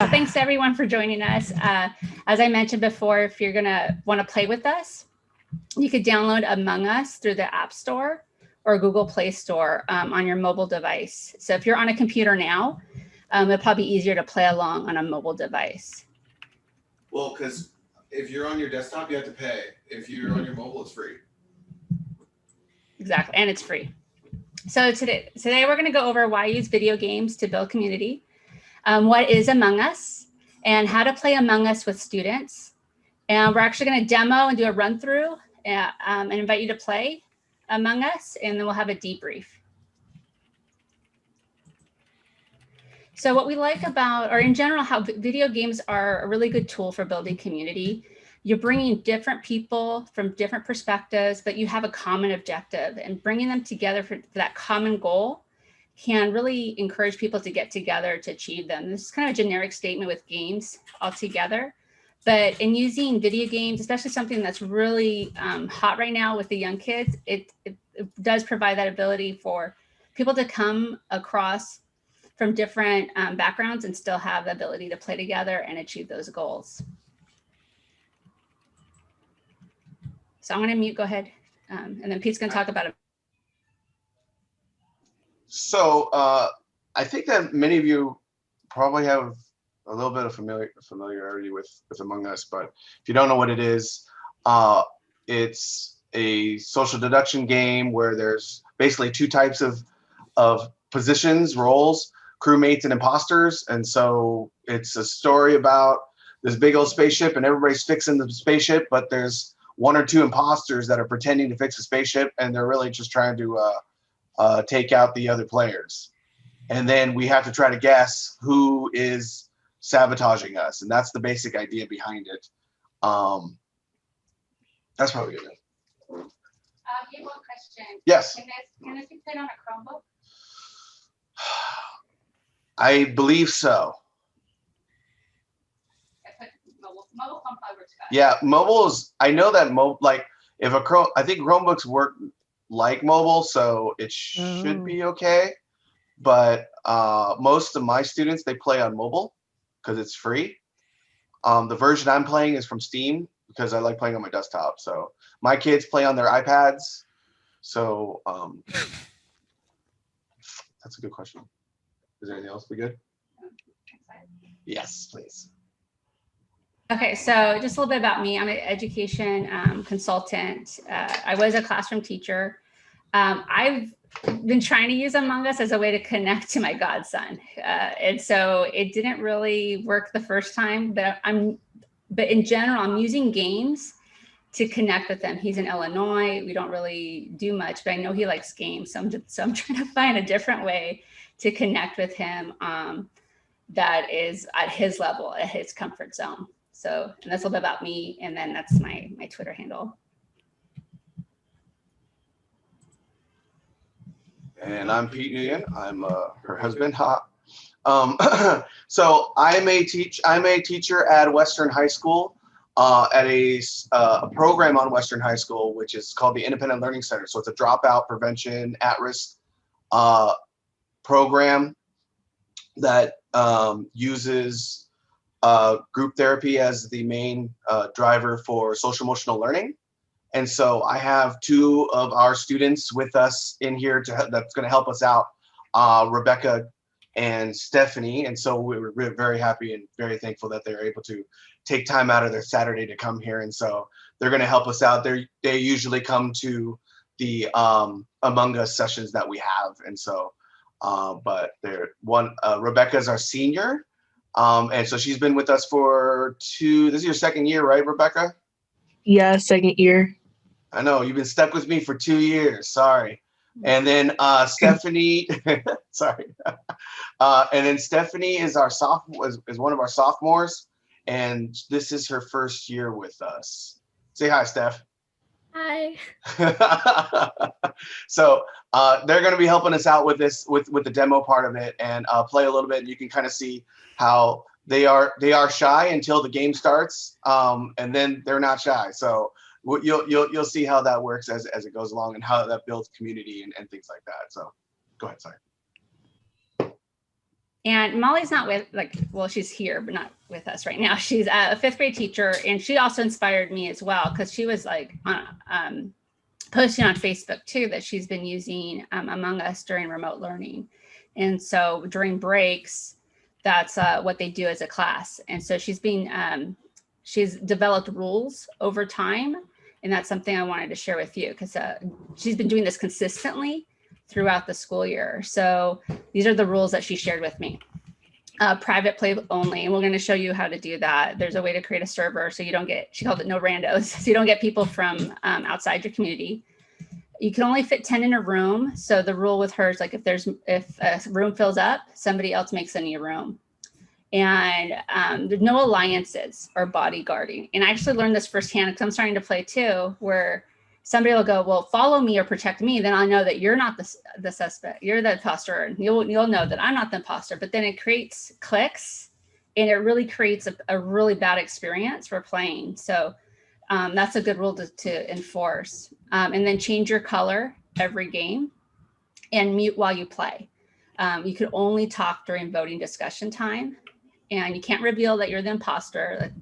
Thanks to everyone for joining us. As I mentioned before, if you're gonna want to play with us, you could download Among Us through the App Store or Google Play Store on your mobile device. So if you're on a computer now, it'll probably be easier to play along on a mobile device. Well, because if you're on your desktop, you have to pay. If you're on your mobile, it's free. Exactly, and it's free. So today we're going to go over why use video games to build community, what is Among Us, and how to play Among Us with students. And we're actually going to demo and do a run through and invite you to play Among Us, and then we'll have a debrief. So what we like about, or in general, how video games are a really good tool for building community. You're bringing different people from different perspectives, but you have a common objective, and bringing them together for that common goal can really encourage people to get together to achieve them. This is kind of a generic statement with games altogether, but in using video games, especially something that's really hot right now with the young kids, it does provide that ability for people to come across from different backgrounds and still have the ability to play together and achieve those goals. So I'm going to mute, go ahead. And then Pete's going to talk about it. So I think that many of you probably have a little bit of familiarity with Among Us, but if you don't know what it is, it's a social deduction game where there's basically two types of positions, roles, crewmates and imposters. And so it's a story about this big old spaceship and everybody's fixing the spaceship, but there's one or two imposters that are pretending to fix the spaceship, and they're really just trying to take out the other players. And then we have to try to guess who is sabotaging us. And that's the basic idea behind it. That's probably good. You have one question. Yes. Can this be played on a Chromebook? I believe so. Mobile phone probably works better. Yeah, mobile is, I know that like if I think Chromebooks work like mobile, so it should be okay. But most of my students, they play on mobile because it's free. The version I'm playing is from Steam because I like playing on my desktop. So my kids play on their iPads. So that's a good question. Is there anything else we good? Yes, please. Okay, so just a little bit about me. I'm an education consultant. I was a classroom teacher. I've been trying to use Among Us as a way to connect to my godson. And so it didn't really work the first time, but in general, I'm using games to connect with him. He's in Illinois. We don't really do much, but I know he likes games. So I'm trying to find a different way to connect with him that is at his level, at his comfort zone. So, and that's a little bit about me. And then that's my Twitter handle. And I'm Pete Nguyen. I'm her husband. So I'm a teacher at Western High School, at a program on Western High School, which is called the Independent Learning Center. So it's a dropout prevention at-risk program that uses group therapy as the main driver for social emotional learning. And so I have two of our students with us in here that's going to help us out, Rebecca and Stephanie. And so we're very happy and very thankful that they're able to take time out of their Saturday to come here. And so they're going to help us out. They usually come to the Among Us sessions that we have. And so, but Rebecca's our senior. And so she's been with us for this is your second year, right, Rebecca? Yeah, second year. I know, you've been stuck with me for 2 years, sorry. And then Stephanie, sorry. And then Stephanie is our sophomore, is one of our sophomores, and this is her first year with us. Say hi, Steph. Hi. So they're going to be helping us out with this, with the demo part of it, and play a little bit. And you can kind of see how they are shy until the game starts, and then they're not shy. So you'll see how that works as it goes along, and how that builds community and things like that. So go ahead, sorry. And Molly's not with, like, well, she's here, but not with us right now. She's a 5th grade teacher, and she also inspired me as well, because she was like posting on Facebook too that she's been using Among Us during remote learning. And so during breaks, that's what they do as a class. And so she's developed rules over time. And that's something I wanted to share with you, because she's been doing this consistently throughout the school year. So these are the rules that she shared with me. Private play only, and we're going to show you how to do that. There's a way to create a server so you don't get, she called it no randos, so you don't get people from outside your community. You can only fit 10 in a room. So the rule with her is like, if a room fills up, somebody else makes a new room. And there's no alliances or bodyguarding. And I actually learned this firsthand, because I'm starting to play too, where somebody will go, well, follow me or protect me. Then I'll know that you're not the suspect. You're the imposter. And you'll know that I'm not the imposter. But then it creates cliques, and it really creates a really bad experience for playing. So that's a good rule to enforce. And then change your color every game, and mute while you play. You can only talk during voting discussion time, and you can't reveal that you're the imposter.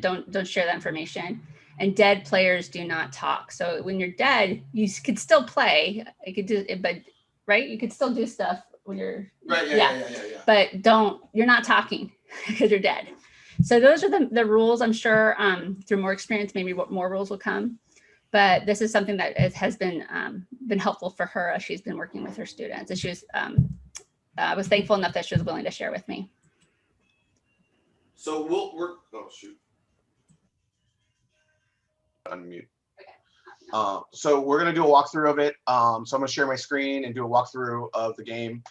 Don't share that information. And dead players do not talk. So when you're dead, you could still play. You could do it, but right, you could still do stuff when you're Right. Yeah. But you're not talking because you're dead. So those are the rules. I'm sure through more experience, maybe more rules will come. But this is something that has been helpful for her as she's been working with her students. And she was thankful enough that she was willing to share with me. So oh shoot. Unmute. So we're going to do a walkthrough of it. So I'm going to share my screen and do a walkthrough of the game,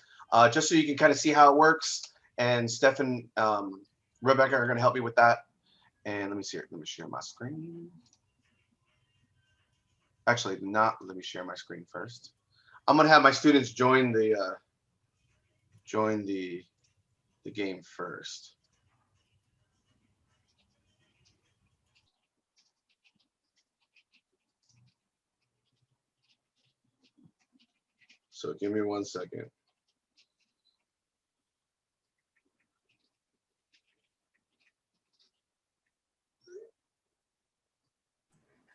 just so you can kind of see how it works. And Steph and Rebecca are going to help me with that. And let me see here. Let me share my screen. Actually, let me share my screen first. I'm going to have my students join the game first. So give me 1 second.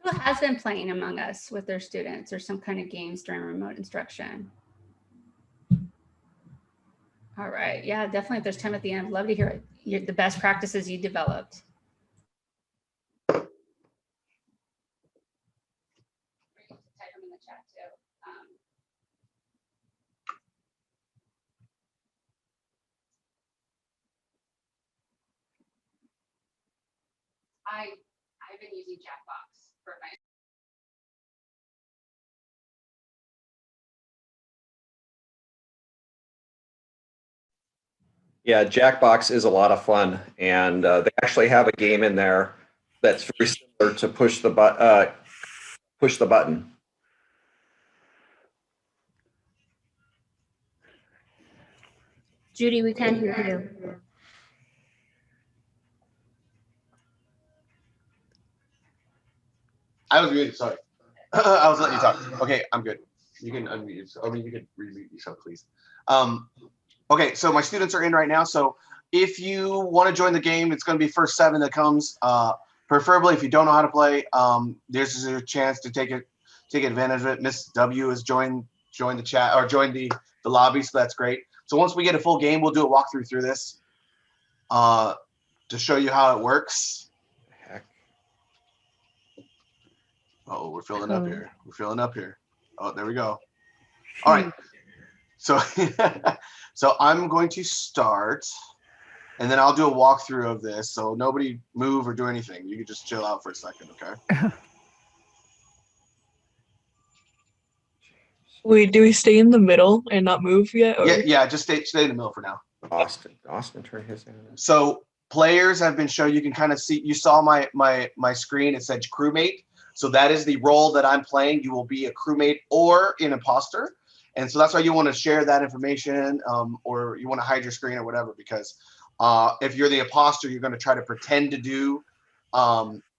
Who has been playing Among Us with their students or some kind of games during remote instruction? All right. Yeah, definitely. If there's time at the end, I'd love to hear the best practices you developed. Type them in the chat too. I've been using Jackbox for my. Yeah, Jackbox is a lot of fun, and they actually have a game in there that's very similar to push the button. Judy, we can't hear you. I was muted, sorry. I was letting you talk. Okay, I'm good. You can unmute yourself. I mean, you can remute yourself, please. Okay, so my students are in right now. So if you want to join the game, it's going to be first 7 that comes. Preferably, if you don't know how to play, there's a chance to take advantage of it. Miss W has joined the chat or joined the lobby, so that's great. So once we get a full game, we'll do a walkthrough through this to show you how it works. Oh, we're filling up here. We're filling up here. Oh, there we go. All right. So, so I'm going to start, and then I'll do a walkthrough of this. So nobody move or do anything. You can just chill out for a second, okay? Wait, do we stay in the middle and not move yet? Or? Yeah. Just stay in the middle for now. Austin turned his hand in. So players have been shown. You can kind of see. You saw my screen. It said crewmate. So that is the role that I'm playing. You will be a crewmate or an imposter. And so that's why you want to share that information, or you want to hide your screen or whatever, because if you're the imposter, you're going to try to pretend to do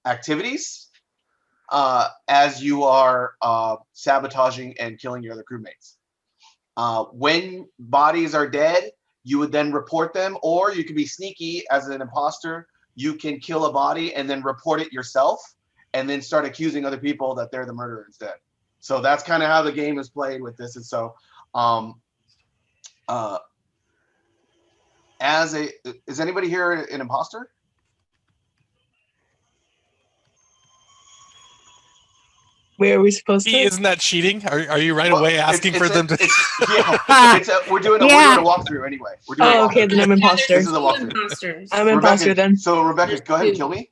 activities as you are sabotaging and killing your other crewmates. When bodies are dead, you would then report them, or you could be sneaky as an imposter. You can kill a body and then report it yourself, and then start accusing other people that they're the murderer instead. So that's kind of how the game is played with this. And so, is anybody here an imposter? Where are we supposed to? Isn't that cheating? Are you right Well, away asking for them to? We're doing a walkthrough anyway. We're doing Oh, a okay, walkthrough. then I'm imposter. This is a walkthrough. Imposters. I'm imposter then. So Rebecca, go ahead and kill me.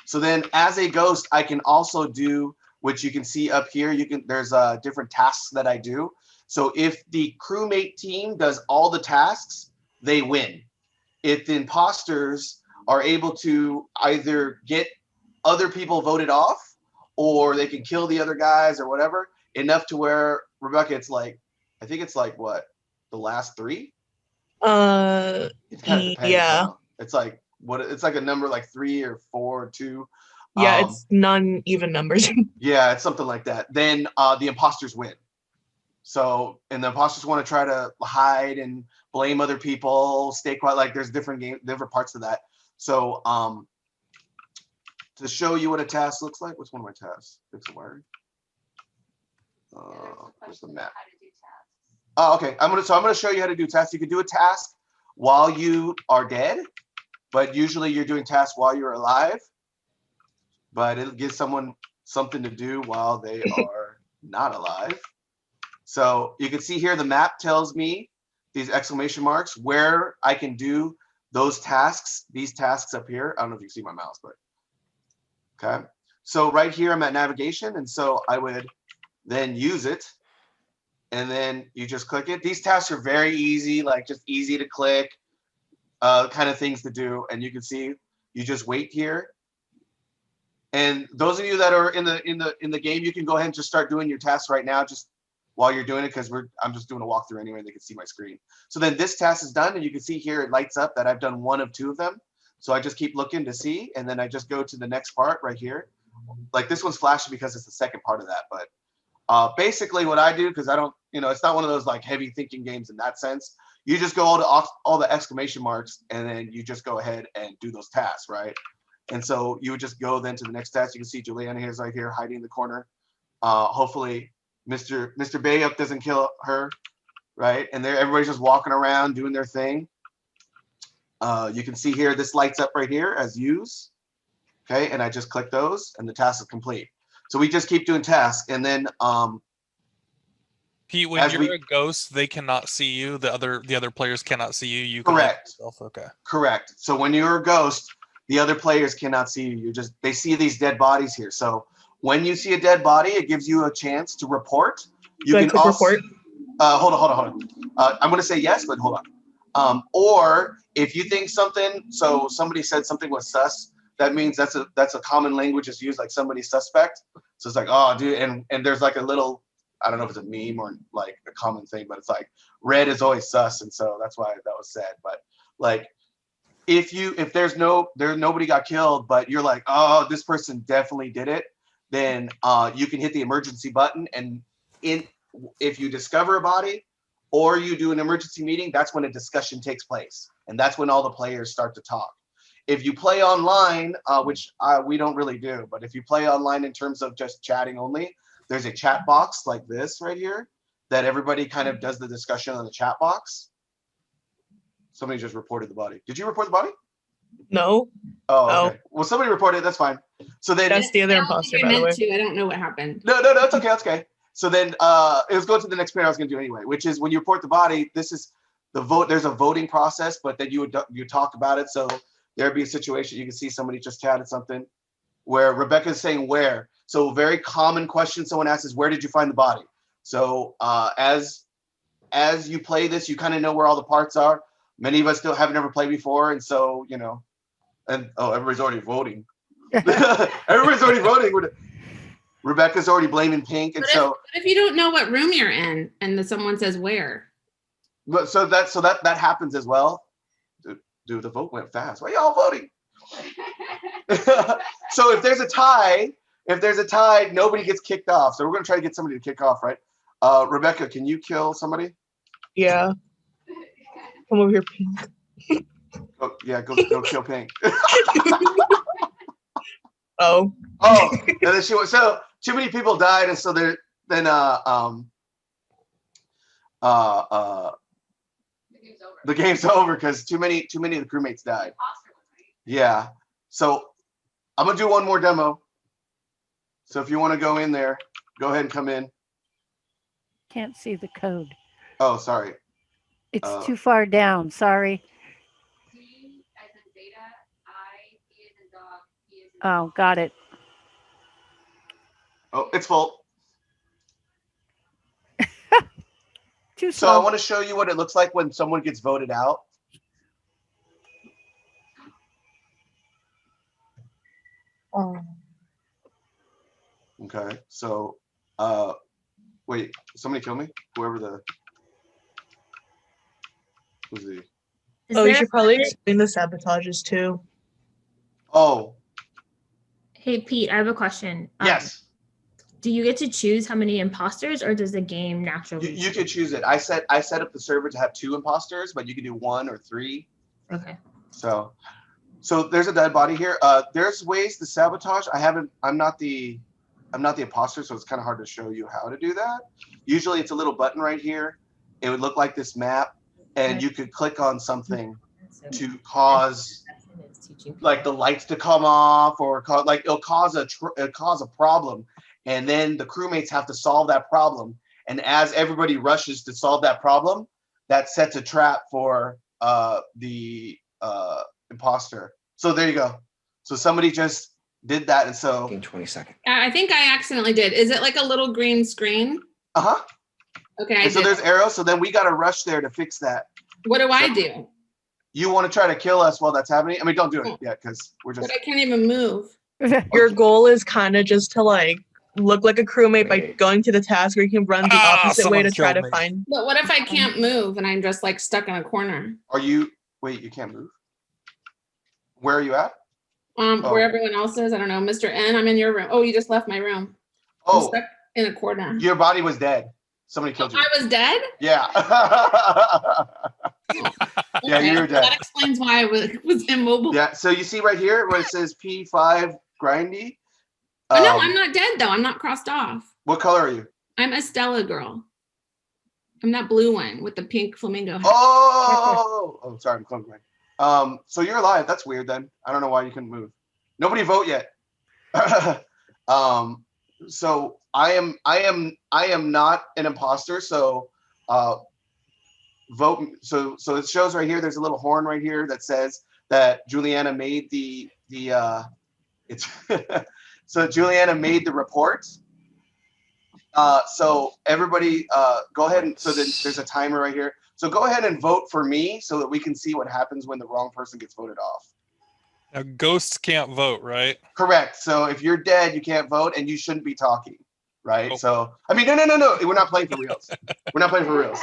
So then as a ghost, I can also do, which you can see up here, there's different tasks that I do. So if the crewmate team does all the tasks, they win. If the imposters are able to either get other people voted off, or they can kill the other guys or whatever, enough to where, Rebecca, it's like, I think it's like what, the last 3? It kind of depends. Yeah. Huh? It's like it's like a number like 3 or 4 or 2. Yeah, it's non-even numbers. Yeah, it's something like that. Then the imposters win. So, and the imposters want to try to hide and blame other people, stay quiet. Like there's different parts of that. So, to show you what a task looks like, what's one of my tasks? Fix a wiring. Where's the map? Oh, okay. I'm gonna show you how to do tasks. You can do a task while you are dead, but usually you're doing tasks while you're alive. But it'll give someone something to do while they are not alive. So you can see here the map tells me, these exclamation marks, where I can do those tasks, these tasks up here. I don't know if you can see my mouse, but okay. So right here I'm at navigation, and so I would then use it, and then you just click it. These tasks are very easy, like just easy to click, kind of things to do. And you can see you just wait here. And those of you that are in the game, you can go ahead and just start doing your tasks right now, just while you're doing it, because I'm just doing a walkthrough anyway, and they can see my screen. So then this task is done, and you can see here it lights up that I've done 1 of 2 of them. So I just keep looking to see, and then I just go to the next part right here. Like this one's flashing because it's the second part of that. But basically what I do, because I don't, it's not one of those like heavy thinking games in that sense. You just go all the exclamation marks, and then you just go ahead and do those tasks, right? And so you would just go then to the next task. You can see Juliana is right here hiding in the corner. Hopefully Mr. Bayup doesn't kill her, right? And everybody's just walking around doing their thing. You can see here, this lights up right here as use. Okay, and I just click those and the task is complete. So we just keep doing tasks, and then Pete, when you're a ghost, they cannot see you. The other players cannot see you. You can correct. Okay. Correct. So when you're a ghost, the other players cannot see you. They see these dead bodies here. So when you see a dead body, it gives you a chance to report. You can also report. Hold on. I'm going to say yes, but hold on. Or if you think somebody said something was sus, that means that's a common language that's used, like somebody's suspect. So it's like, oh, dude, and there's like a little, I don't know if it's a meme or like a common thing, but it's like red is always sus, and so that's why that was said. But like, if nobody got killed, but you're like, oh, this person definitely did it, then you can hit the emergency button, and if you discover a body or you do an emergency meeting, that's when a discussion takes place, and that's when all the players start to talk. If you play online, which we don't really do, but if you play online in terms of just chatting only, there's a chat box like this right here that everybody kind of does the discussion on the chat box. Somebody just reported the body. Did you report the body? No. Oh, okay. Well, somebody reported. That's fine. So then that's the other imposter, by the way. I don't know what happened. No, it's okay. That's okay. So then it was going to the next point I was going to do anyway, which is when you report the body. This is the vote. There's a voting process, but then you talk about it. So there'd be a situation. You can see somebody just chatted something where Rebecca's saying where. So very common question someone asks is, where did you find the body? So as you play this, you kind of know where all the parts are. Many of us still have never played before, and so and everybody's already voting. Everybody's already voting. Rebecca's already blaming Pink, and but if you don't know what room you're in, and someone says where, but so that happens as well. Dude, the vote went fast. Why y'all voting? So if there's a tie, nobody gets kicked off. So we're gonna try to get somebody to kick off, right? Rebecca, can you kill somebody? Yeah. Come over here, Pink. Oh, yeah, go kill Pink. Oh. Oh, and then she was so too many people died, and so then the game's over because too many of the crewmates died. Yeah. So I'm gonna do one more demo. So if you want to go in there, go ahead and come in. Can't see the code. Oh, sorry. It's too far down. Sorry. Oh, got it. Oh, it's full. Too So I slow. want to show you what it looks like when someone gets voted out. Oh. Okay. So, wait, somebody kill me? Whoever who's the? Oh, you should probably explain the sabotages too. Oh, Hey, Pete, I have a question. yes. Do you get to choose how many imposters, or does the game naturally? You can choose it. I set up the server to have 2 imposters, but you can do 1 or 3. Okay. So there's a dead body here. There's ways to sabotage. I'm not the imposter, so it's kind of hard to show you how to do that. Usually it's a little button right here. It would look like this map, and you could click on something to cause like the lights to come off, or it'll cause a problem, and then the crewmates have to solve that problem. And as everybody rushes to solve that problem, that sets a trap for the imposter. So there you go. So somebody just did that, and so 20 seconds. I think I accidentally did. Is it like a little green screen? uh-huh. Okay, And so there's arrows, so then we got to rush there to fix that. What do I do? You want to try to kill us while that's happening? I mean, don't do it yet, because we're just. But I can't even move. Your goal is kind of just to like look like a crewmate by going to the task, or you can run the opposite way to try to find. But what if I can't move and I'm just like stuck in a corner? Wait, you can't move? Where are you at? Where everyone else is. I don't know. Mr. N, I'm in your room. Oh, you just left my room. I'm stuck in a corner. Your body was dead. Somebody killed you. I was dead? Yeah. Yeah, you were dead. That explains why I was immobile. Yeah, so you see right here where it says P5 grindy? No, I'm not dead though. I'm not crossed off. What color are you? I'm a Stella girl. I'm that blue one with the pink flamingo hat. Oh, sorry, I'm colorblind. So you're alive. That's weird then. I don't know why you couldn't move. Nobody vote yet. So I am not an imposter. So vote. So it shows right here. There's a little horn right here that says that Juliana made so Juliana made the report. So everybody go ahead and so then there's a timer right here. So go ahead and vote for me so that we can see what happens when the wrong person gets voted off. Now, ghosts can't vote, right? Correct. So if you're dead, you can't vote and you shouldn't be talking, right? So I mean, no. We're not playing for reals. We're not playing for reals.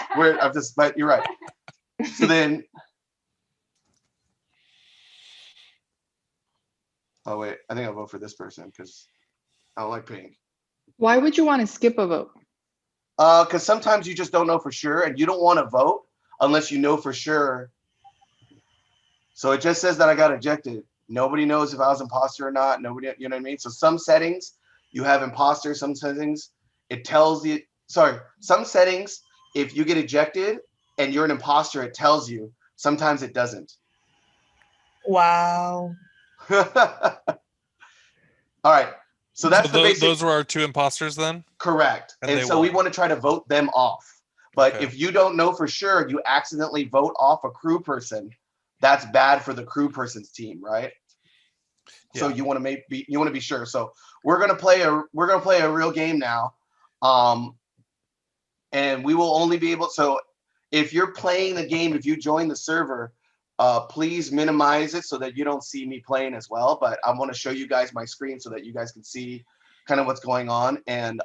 But you're right. So then, oh wait, I think I'll vote for this person because I don't like pink. Why would you want to skip a vote? Because sometimes you just don't know for sure, and you don't want to vote unless you know for sure. So it just says that I got ejected. Nobody knows if I was imposter or not. Nobody, you know what I mean? So some settings you have imposter. Some settings it tells you. Sorry, some settings if you get ejected and you're an imposter, it tells you. Sometimes it doesn't. Wow. All right. So that's the basic. Those were our 2 imposters then? Correct. And so we want to try to vote them off. But if you don't know for sure, you accidentally vote off a crew person, that's bad for the crew person's team, right? Yeah. So you want to be sure. So we're gonna play a real game now. And we will only be able, so if you're playing the game, if you join the server, please minimize it so that you don't see me playing as well. But I want to show you guys my screen so that you guys can see kind of what's going on. And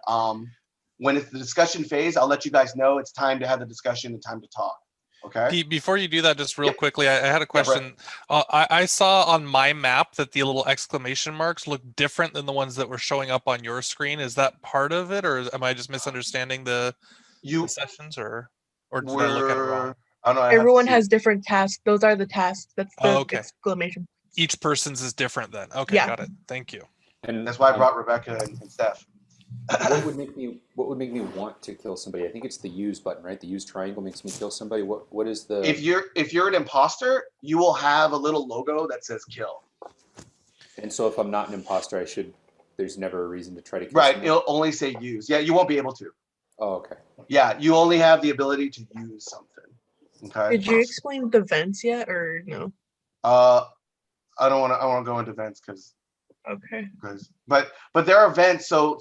when it's the discussion phase, I'll let you guys know it's time to have the discussion and time to talk. Okay. Before you do that, just real quickly, I had a Yeah, Brett. question. I saw on my map that the little exclamation marks look different than the ones that were showing up on your screen. Is that part of it, or am I just misunderstanding the sessions, or did I look at it wrong? I don't know. I have to Everyone see. has different tasks. Those are the tasks. That's the Oh, okay. exclamation. Each person's is different then. Okay, Yeah. got it. Thank you. And That's why I brought Rebecca and Steph. what would make me want to kill somebody? I think it's the use button, right? The use triangle makes me kill somebody. What is the? If you're an imposter, you will have a little logo that says kill. And so if I'm not an imposter, there's never a reason to try to kill Right. someone? It'll only say use. Yeah, you won't be able to. Oh, okay. Yeah, you only have the ability to use something. Okay. Did you explain the vents yet, or no? I don't want to go into vents because. Okay. But there are vents, so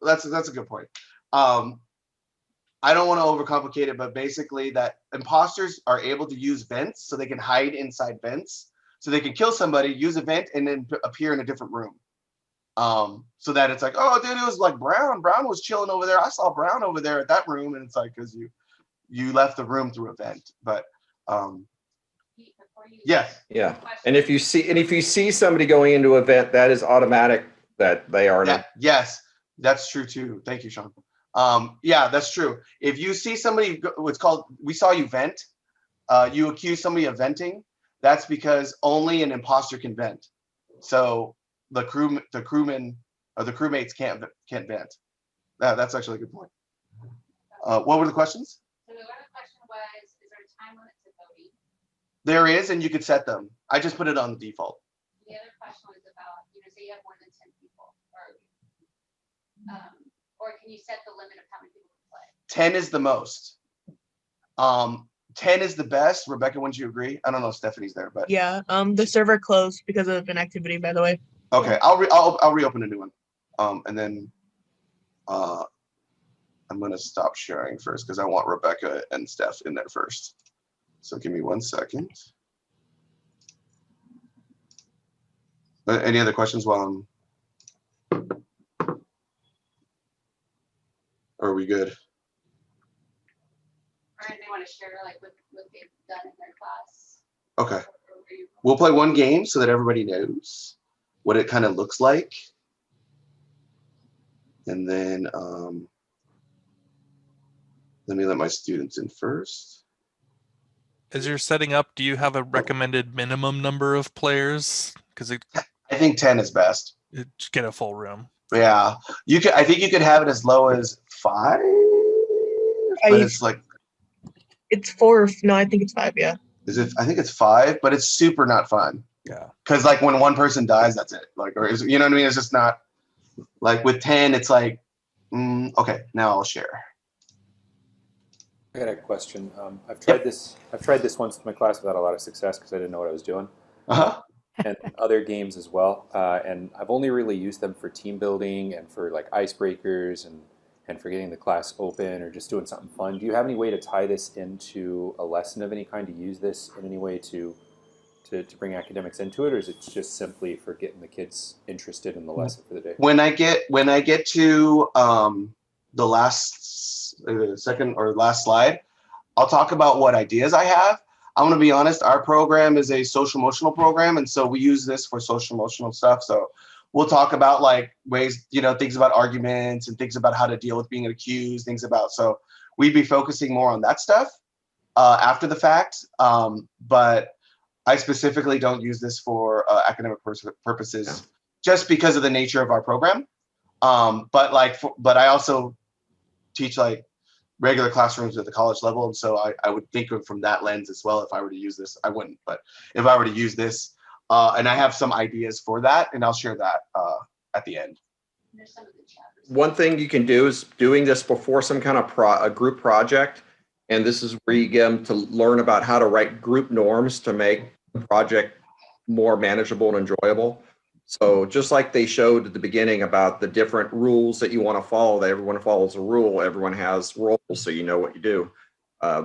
that's a good point. I don't want to overcomplicate it, but basically that imposters are able to use vents, so they can hide inside vents, so they can kill somebody, use a vent, and then appear in a different room. So that it's like, oh, dude, it was like Brown. Brown was chilling over there. I saw Brown over there at that room, and it's like because you left the room through a vent. But yes. Yeah. And if you see somebody going into an event, that is automatic that they are. Yes, that's true too. Thank you, Sean. Yeah, that's true. If you see somebody, what's called, we saw you vent, you accuse somebody of venting, that's because only an imposter can vent. So the crewmen or the crewmates can't vent. That's actually a good point. What were the questions? So the other question was, is there a time limit to voting? There is, and you could set them. I just put it on the default. The other question was about, say you have more than 10 people, or can you set the limit of how many people can play? 10 is the most. 10 is the best. Rebecca, wouldn't you agree? I don't know if Stephanie's there, but Yeah. The server closed because of inactivity, by the way. okay. I'll reopen a new one. And then I'm gonna stop sharing first because I want Rebecca and Steph in there first. So give me 1 second. Any other questions while I'm? Or are we good? Or if they want to share like what they've done in their class. Okay. We'll play one game so that everybody knows what it kind of looks like. And then let me let my students in first. As you're setting up, do you have a recommended minimum number of players? Because I think 10 is best. Get a full room. Yeah, you could. I think you could have it as low as 5, but it's like it's 4. No, I think it's 5. Yeah. Is it? I think it's 5, but it's super not fun. Yeah. Because like when one person dies, that's it. Like, or is, you know what I mean? It's just not like with 10. It's like, okay, now I'll share. I got a question. I've tried this. I've tried this once with my class without a lot of success because I didn't know what I was doing. And other games as well. And I've only really used them for team building and for like icebreakers and for getting the class open or just doing something fun. Do you have any way to tie this into a lesson of any kind, to use this in any way to bring academics into it, or is it just simply for getting the kids interested in the lesson for the day? When I get to the last second or last slide, I'll talk about what ideas I have. I'm going to be honest, our program is a social emotional program, and so we use this for social emotional stuff. So we'll talk about like ways, things about arguments and things about how to deal with being accused, things about, so we'd be focusing more on that stuff after the fact. But I specifically don't use this for academic purposes just because of the nature of our program. But I also teach like regular classrooms at the college level, and so I would think of from that lens as well. If I were to use this, I wouldn't, but if I were to use this, and I have some ideas for that, and I'll share that at the end. One thing you can do is doing this before some kind of a group project, and this is where you get them to learn about how to write group norms to make the project more manageable and enjoyable. So just like they showed at the beginning about the different rules that you want to follow, that everyone follows a rule, everyone has roles, so you know what you do.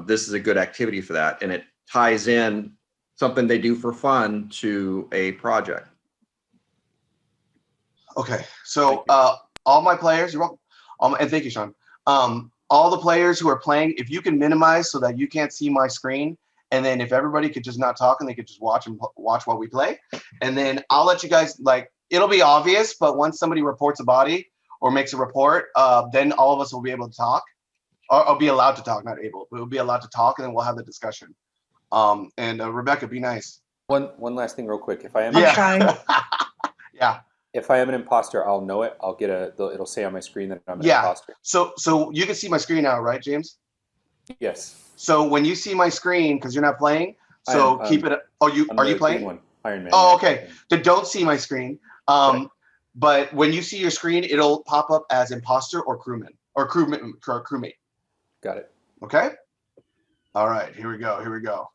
This is a good activity for that, and it ties in something they do for fun to a project. Okay, so all my players, you're welcome, and thank you, Sean. all the players who are playing, if you can minimize so that you can't see my screen, and then if everybody could just not talk and they could just watch while we play, and then I'll let you guys, like, it'll be obvious, but once somebody reports a body or makes a report, then all of us will be able to talk, or be allowed to talk, not able, but we'll be allowed to talk, and then we'll have the discussion. And Rebecca, be nice. One last thing real quick. If I am yeah. If I am an imposter, I'll know it. I'll get it'll say on my screen that I'm an imposter. So you can see my screen now, right, James? Yes. So when you see my screen, because you're not playing, so keep it. Oh, are you playing? One, Iron Man. Oh, okay. Then don't see my screen. But when you see your screen, it'll pop up as imposter or crewman or crewmate. Got it. Okay. All right. Here we go. Here we go.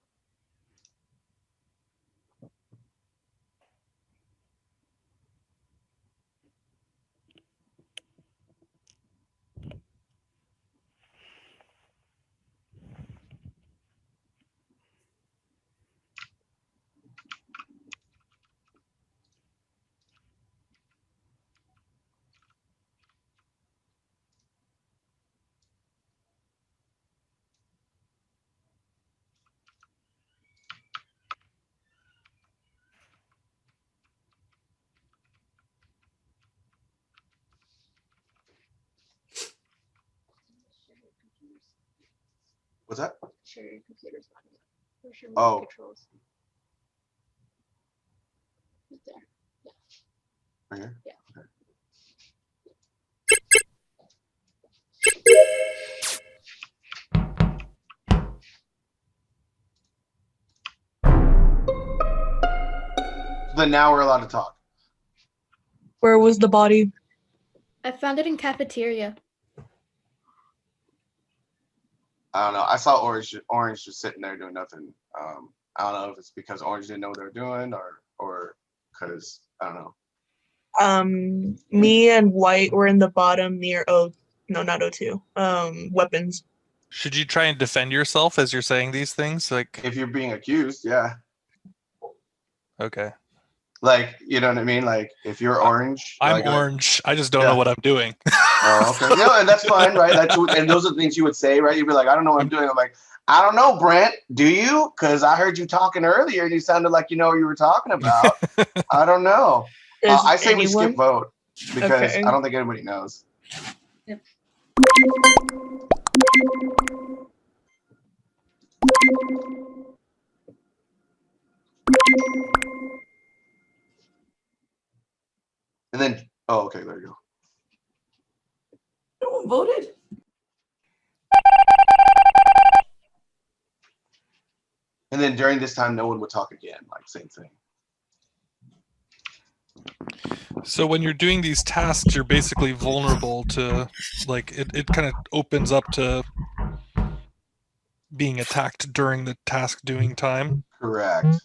What's that? Share your computers. Oh. Controls. Right there. Yeah. Right here? Yeah. Okay. Then now we're allowed to talk. Where was the body? I found it in cafeteria. I don't know. I saw Orange just sitting there doing nothing. I don't know if it's because Orange didn't know what they were doing or because I don't know. Me and White were in the bottom near not O2. Weapons. Should you try and defend yourself as you're saying these things? Like, if you're being accused, yeah. Okay. Like, you know what I mean? Like, if you're Orange. I'm like, Orange. I just don't know what I'm doing. Oh, okay. No, and that's fine, right? And those are the things you would say, right? You'd be like, I don't know what I'm doing. I'm like, I don't know, Brent. Do you? Because I heard you talking earlier and you sounded like you know what you were talking about. I don't know. I say we skip vote because I don't think anybody knows. Yep. And then, oh, okay, there you go. No one voted. And then during this time, no one would talk again, like same thing. So when you're doing these tasks, you're basically vulnerable to, like, it kind of opens up to being attacked during the task doing time. Correct.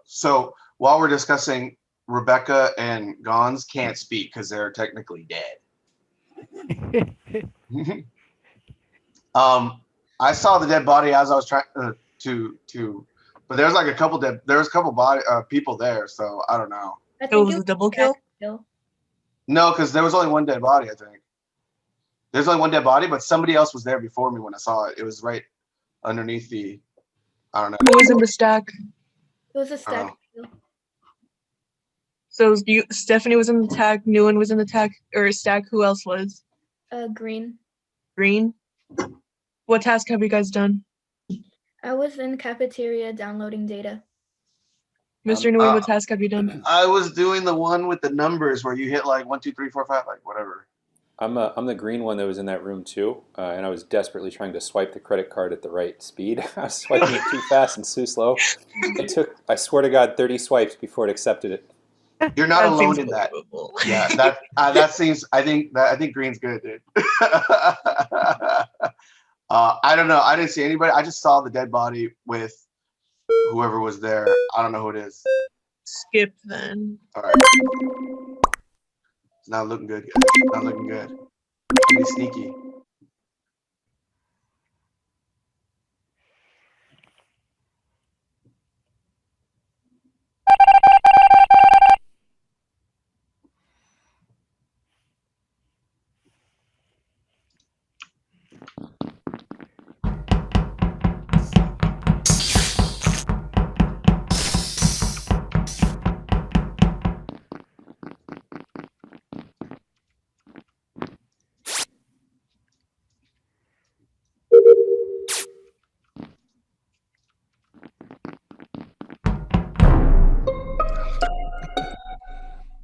So while we're discussing, Rebecca and Gons can't speak because they're technically dead. I saw the dead body as I was trying to, but there's like a couple dead. There was a couple people there, so I don't know. It was a double kill. No, because there was only one dead body. I think there's only one dead body, but somebody else was there before me when I saw it. It was right underneath the. I don't know. Who was in the stack? It was a stack. So Stephanie was in the tag, Nguyen was in the tag or stack. Who else was? Green. Green. What task have you guys done? I was in cafeteria downloading data. Mr. Nguyen, what task have you done? I was doing the one with the numbers where you hit like 1, 2, 3, 4, 5, like whatever. I'm the green one that was in that room too, and I was desperately trying to swipe the credit card at the right speed. I was swiping it too fast and too slow. It took, I swear to God, 30 swipes before it accepted it. You're not alone in that. Yeah, that seems. I think green's good, dude. I don't know. I didn't see anybody. I just saw the dead body with whoever was there. I don't know who it is. Skip then. All right. It's not looking good, guys. It's not looking good. Be sneaky.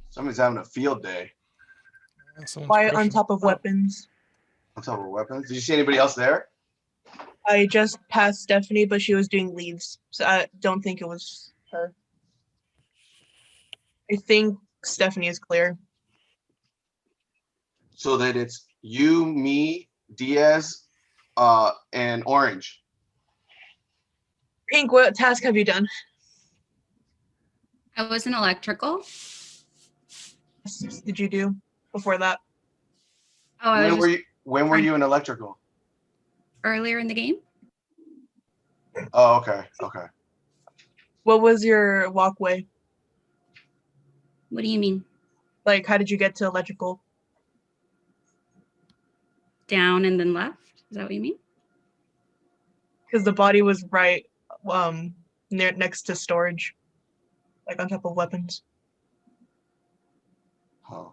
Somebody's having a field day. Quiet on top of weapons. On top of weapons. Did you see anybody else there? I just passed Stephanie, but she was doing leaves, so I don't think it was her. I think Stephanie is clear. So that it's you, me, Diaz, and Orange. Pink, what task have you done? I was in electrical. Did you do before that? Oh, I was When were you in electrical? earlier in the game. Oh, okay. Okay. What was your walkway? What do you mean? Like, how did you get to electrical? Down and then left? Is that what you mean? Because the body was right next to storage, like on top of weapons. Huh.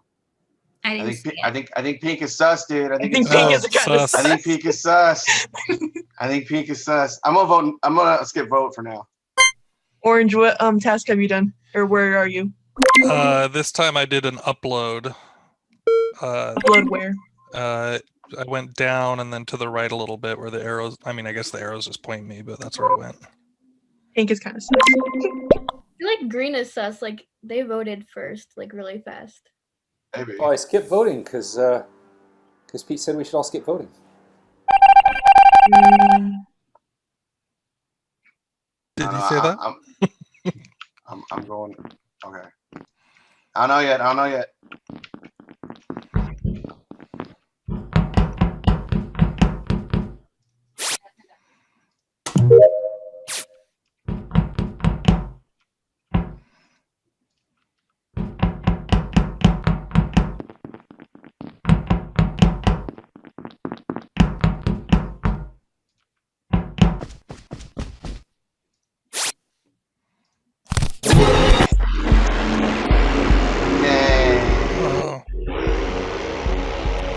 I think Pink is sus, dude. I think Pink is kind of sus. I think Pink is sus. I think Pink is sus. I'm gonna skip vote for now. Orange, what task have you done, or where are you? This time I did an upload. Upload where? I went down and then to the right a little bit where the arrows. I mean, I guess the arrows just point me, but that's where I went. Pink is kind of sus. I feel like green is sus. Like they voted first, like really fast. Maybe. Oh, I skipped voting because Pete said we should all skip voting. Did you say that? I'm going. Okay. I don't know yet. I don't know yet.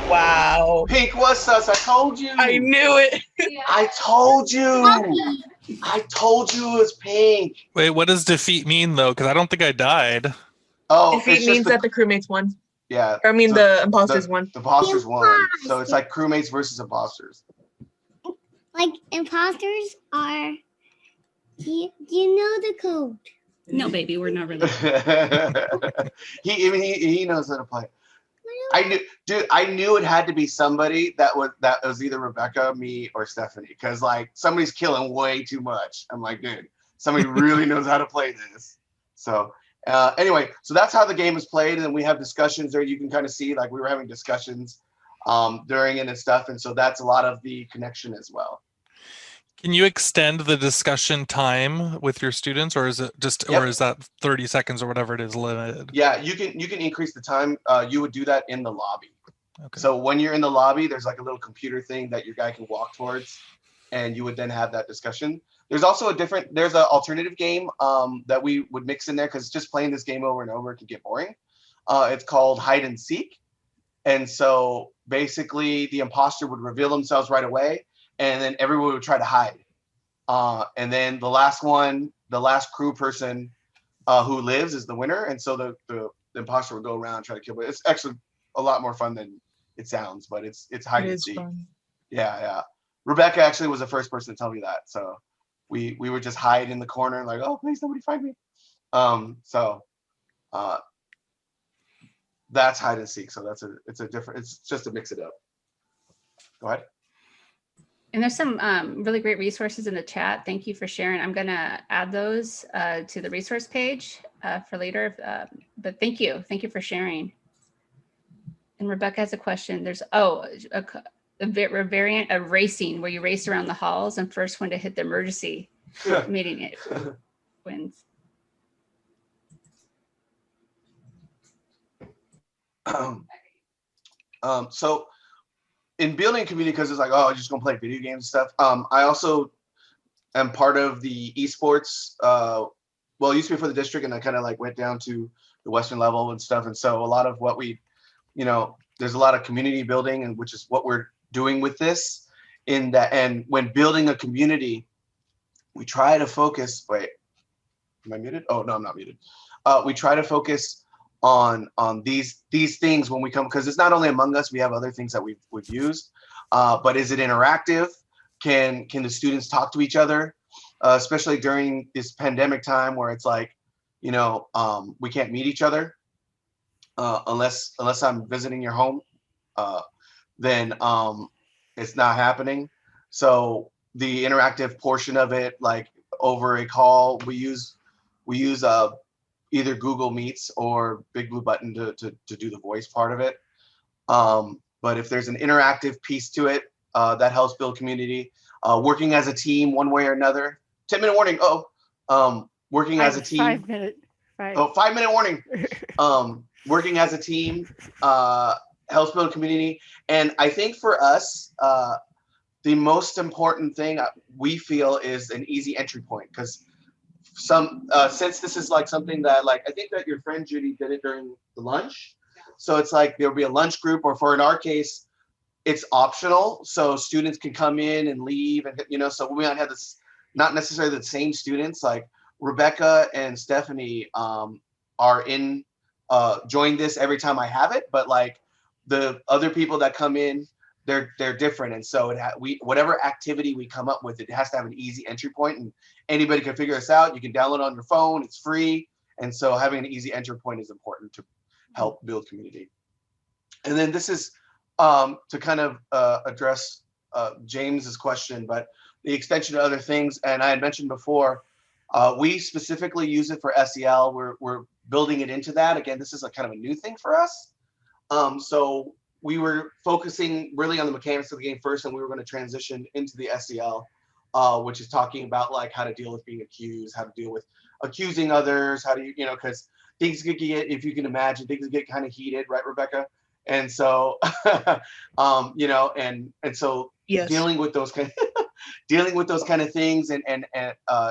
Wow. Pink was sus. I told you. I knew it. I told you. I told you it was Pink. Wait, what does defeat mean though? Because I don't think I died. Oh, Defeat means that the crewmates won. Yeah. Or, I mean, the imposters won. The imposters won. So it's like crewmates versus imposters. Like imposters are. Do you know the code? No, baby, we're not really. he knows how to play. I knew it had to be somebody that was either Rebecca, me, or Stephanie, because like somebody's killing way too much. I'm like, dude, somebody really knows how to play this. So anyway, so that's how the game is played, and we have discussions there. You can kind of see like we were having discussions during it and stuff, and so that's a lot of the connection as well. Can you extend the discussion time with your students, or is it just, or is that 30 seconds or whatever it is limited? Yeah, you can increase the time. You would do that in the lobby. Okay. So when you're in the lobby, there's like a little computer thing that your guy can walk towards, and you would then have that discussion. There's also there's an alternative game that we would mix in there because just playing this game over and over can get boring. It's called hide and seek. And so basically the imposter would reveal themselves right away, and then everyone would try to hide. And then the last crew person who lives is the winner. And so the imposter would go around and try to kill. But it's actually a lot more fun than it sounds, but it's hide and seek. Yeah. Rebecca actually was the first person to tell me that. So we would just hide in the corner like, oh, please nobody find me. That's hide and seek. So it's just to mix it up. Go ahead. And there's some really great resources in the chat. Thank you for sharing. I'm going to add those to the resource page for later. But thank you. Thank you for sharing. And Rebecca has a question. There's, a variant of racing where you race around the halls and first one to hit the emergency meeting it wins. So in building community, because it's like, oh, I'm just gonna play video games and stuff. I also am part of the esports. Well, it used to be for the district, and I kind of like went down to the Western level and stuff. And so a lot of what we, there's a lot of community building, and which is what we're doing with this. In that, and when building a community, we try to focus. Wait, am I muted? Oh no, I'm not muted. We try to focus on these things when we come, because it's not only Among Us, we have other things that we've used, but is it interactive? Can the students talk to each other, especially during this pandemic time where it's like, we can't meet each other unless I'm visiting your home, then it's not happening. So the interactive portion of it, like over a call, we use either Google Meets or Big Blue Button to do the voice part of it. But if there's an interactive piece to it, that helps build community. Working as a team one way or another. 10-minute warning. Working as a team. 5 minute. Right. 5-minute warning. Working as a team helps build community. And I think for us, the most important thing we feel is an easy entry point, because since this is like something that, like, I think that your friend Judy did it during the lunch. So it's like there'll be a lunch group, or in our case, it's optional. So students can come in and leave, and so we might have this, not necessarily the same students. Like Rebecca and Stephanie are in join this every time I have it, but like the other people that come in, they're different, and so whatever activity we come up with, it has to have an easy entry point, and anybody can figure this out. You can download it on your phone; it's free, and so having an easy entry point is important to help build community. And then this is to kind of address James's question, but the extension to other things, and I had mentioned before, we specifically use it for SEL. We're building it into that. Again, this is a kind of a new thing for us. So we were focusing really on the mechanics of the game first, and we were going to transition into the SEL, which is talking about like how to deal with being accused, how to deal with accusing others, how do you, because things could get, if you can imagine, things get kind of heated, right, Rebecca? And so, and so yes. dealing with those kind of things and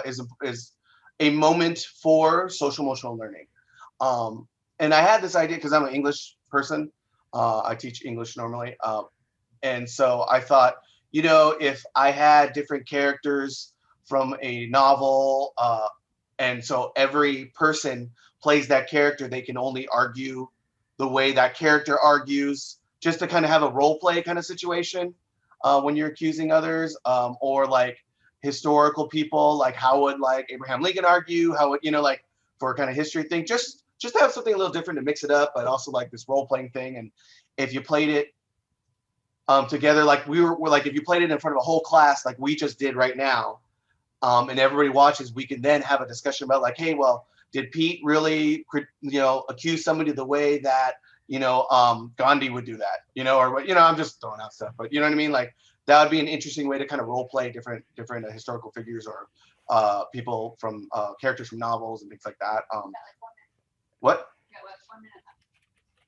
is a moment for social emotional learning. And I had this idea because I'm an English person. I teach English normally. And so I thought, if I had different characters from a novel, and so every person plays that character, they can only argue the way that character argues, just to kind of have a role play kind of situation when you're accusing others, or like historical people, like how would like Abraham Lincoln argue, how would, like for a kind of history thing, just to have something a little different to mix it up, but also like this role playing thing. And if you played it together, like we're like, if you played it in front of a whole class, like we just did right now, and everybody watches, we can then have a discussion about like, hey, well, did Pete really, accuse somebody the way that, Gandhi would do that, or what, I'm just throwing out stuff, but you know what I mean? Like that would be an interesting way to kind of role play different historical figures or people from characters from novels and things like that. What?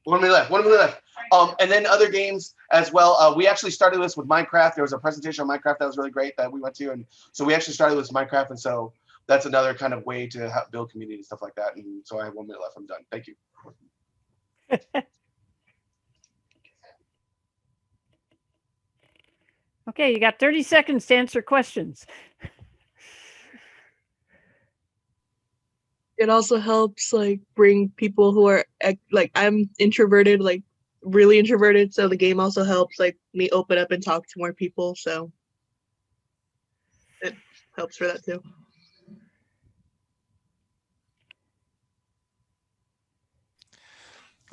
1 minute left. 1 minute left. And then other games as well. We actually started this with Minecraft. There was a presentation on Minecraft that was really great that we went to, and so we actually started with Minecraft, and so that's another kind of way to build community and stuff like that. And so I have 1 minute left. I'm done. Thank you. Okay, you got 30 seconds to answer questions. It also helps like bring people who are like, I'm introverted, like really introverted, so the game also helps like me open up and talk to more people, so it helps for that too.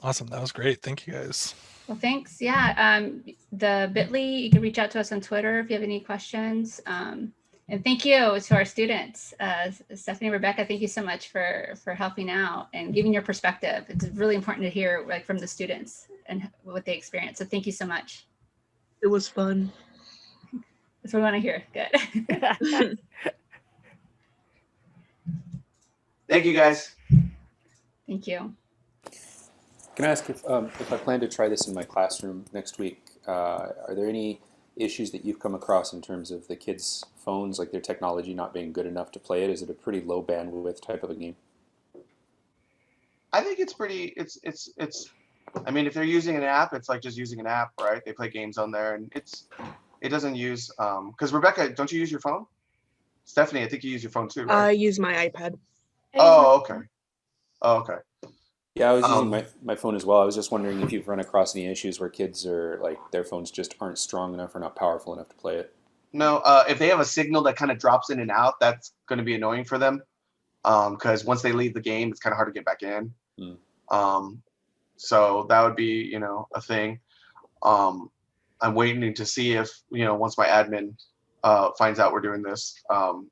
Awesome. That was great. Thank you guys. Well, thanks. Yeah. The bit.ly, you can reach out to us on Twitter if you have any questions. And thank you to our students. Stephanie, Rebecca, thank you so much for helping out and giving your perspective. It's really important to hear like from the students and what they experience. So thank you so much. It was fun. That's what we want to hear. Good. Thank you, guys. Thank you. Can I ask if I plan to try this in my classroom next week, are there any issues that you've come across in terms of the kids' phones, like their technology not being good enough to play it? Is it a pretty low bandwidth type of a game? I think it's pretty, I mean, if they're using an app, it's like just using an app, right? They play games on there and it doesn't use, because Rebecca, don't you use your phone? Stephanie, I think you use your phone too, right? I use my iPad. Oh, okay. Oh, okay. Yeah, I was using my phone as well. I was just wondering if you've run across any issues where kids are like their phones just aren't strong enough or not powerful enough to play it. No, if they have a signal that kind of drops in and out, that's going to be annoying for them. Because once they leave the game, it's kind of hard to get back in. So that would be, you know, a thing. I'm waiting to see if, you know, once my admin finds out we're doing this,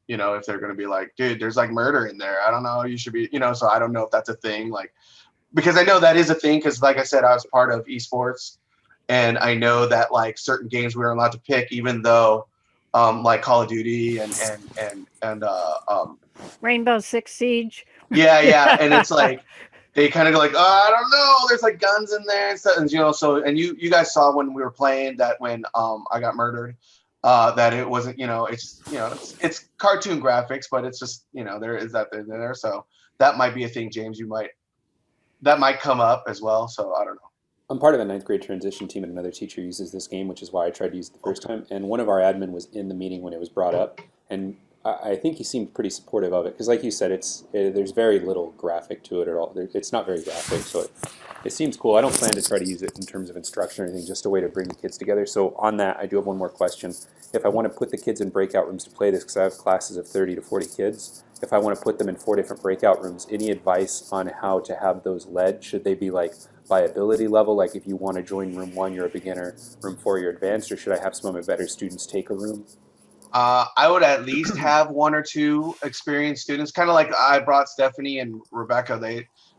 you know, if they're going to be like, dude, there's like murder in there. I don't know. You should be, you know, so I don't know if that's a thing. Like, because I know that is a thing. Because like I said, I was part of esports, and I know that like certain games we were allowed to pick, even though like Call of Duty and Rainbow Six Siege. yeah, and it's like they kind of go like, oh, I don't know, there's like guns in there and stuff, and, you know. So and you guys saw when we were playing that when I got murdered, that it wasn't, you know, it's, you know, it's cartoon graphics, but it's just, you know, there is that thing there. So that might be a thing, James. That might come up as well. So I don't know. I'm part of a 9th grade transition team, and another teacher uses this game, which is why I tried to use it the first time. And one of our admin was in the meeting when it was brought up, and I think he seemed pretty supportive of it because, like you said, there's very little graphic to it at all. It's not very graphic, so it seems cool. I don't plan to try to use it in terms of instruction or anything, just a way to bring the kids together. So on that, I do have one more question. If I want to put the kids in breakout rooms to play this, because I have classes of 30 to 40 kids, if I want to put them in 4 different breakout rooms, any advice on how to have those led? Should they be like by ability level, like if you want to join room 1, you're a beginner, room 4, you're advanced, or should I have some of my better students take a room? I would at least have 1 or 2 experienced students, kind of like I brought Stephanie and Rebecca.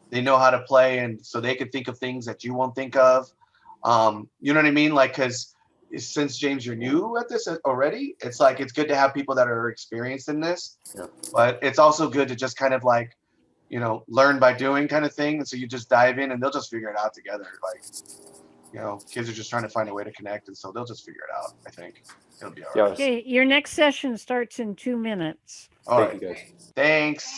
They know how to play, and so they could think of things that you won't think of. You know what I mean? Like, because since James, you're new at this already, it's like it's good to have people that are experienced in this. Yeah. But it's also good to just kind of like, you know, learn by doing kind of thing. And so you just dive in, and they'll just figure it out together. Like, you know, kids are just trying to find a way to connect, and so they'll just figure it out. I think it'll be all right. Okay, your next session starts in 2 minutes. All right. Thanks.